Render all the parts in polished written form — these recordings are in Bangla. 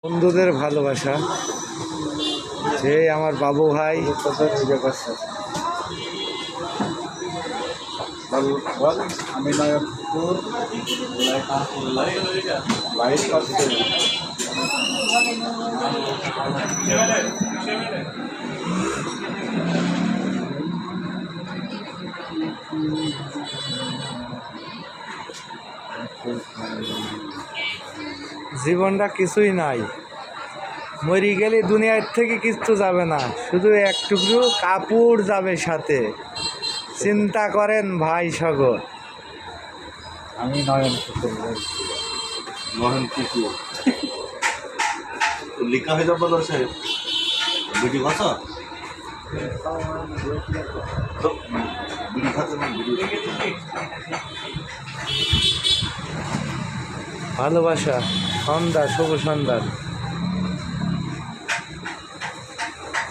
বন্ধুদের ভালোবাসা, যে আমার বাবু ভাই। আমি নায়কপুর লাইট করছে। জীবনটা কিছুই নাই, মরি গেলে দুনিয়ার থেকে কিছু যাবে না, শুধু একটুকু কাপড় যাবে সাথে। চিন্তা করেন ভাই সাগর। আমি নয়ন কুকুর লিখা হয়ে যাবো সাহেব বিডি ভাষা বিডি খাতে না ভালোবাসা সন্ধ্যা, শুভ সন্ধ্যা।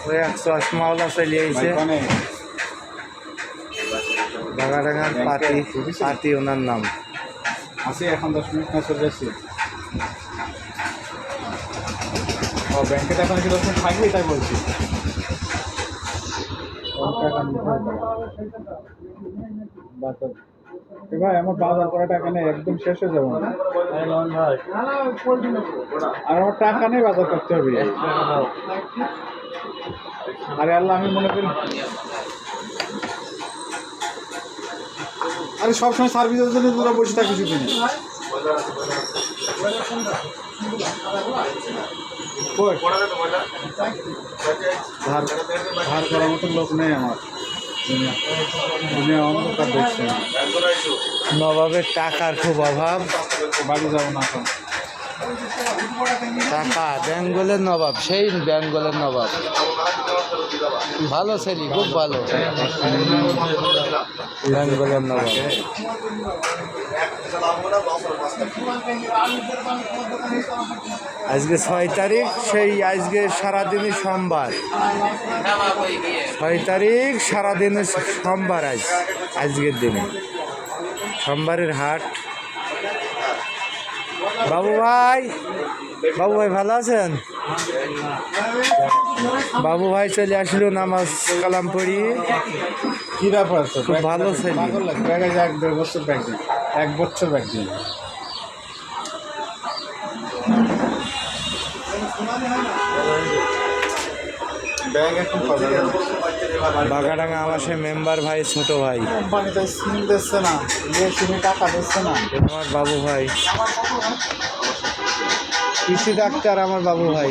ওই 100 চলে আইছে বাগাডাঙ্গার পাতি ওনার নাম আছে। এখন 10 মিনিট না চলে যাচ্ছি। ও ব্যাংকে এখন 10 মিনিট থাকবে, তাই বলছি। ভাই আমার বাজার করা টাকা নেই, একদম শেষ হয়ে যাবো। আর আমার টাকা নেই, বাজার করতে হবে। আরে আল্লাহ, আমি মনে করি আরে সবসময় সার্ভিসের জন্য তোরা বসে থাকিস কিনে ধার করার মতো লোক নেই আমার। অন্ধকার দেখছে। নবাবের টাকার খুব অভাব, বাড়ি যাবো না এখন। টাকা বেঙ্গলের নবাব, সেই বেঙ্গলের নবাব। ভালো ছেলে, খুব ভালো বেঙ্গলের নবাব। আজকে 6 তারিখ, সেই আজকে সারাদিনই সোমবার। 6 তারিখ সারাদিনই সোমবার। আজকের দিনে সোমবারের হাট। বাবু ভাই, বাবু ভাই ভালো আছেন? বাবু ভাই চলে আসলো নামাজ কালাম পড়ি। কি ব্যাপার? খুব ভালো ছেলে। 1.5 বছর ব্যাগ দিন, 1 বছর ব্যাগ দিন। বাগাডাঙ্গা আমার সে মেম্বার ভাই, ছোট ভাই। কোম্পানিতে সিম দিচ্ছে না, সিমে টাকা দিচ্ছে না। আমার বাবু ভাই কৃষি ডাক্তার, আমার বাবু ভাই।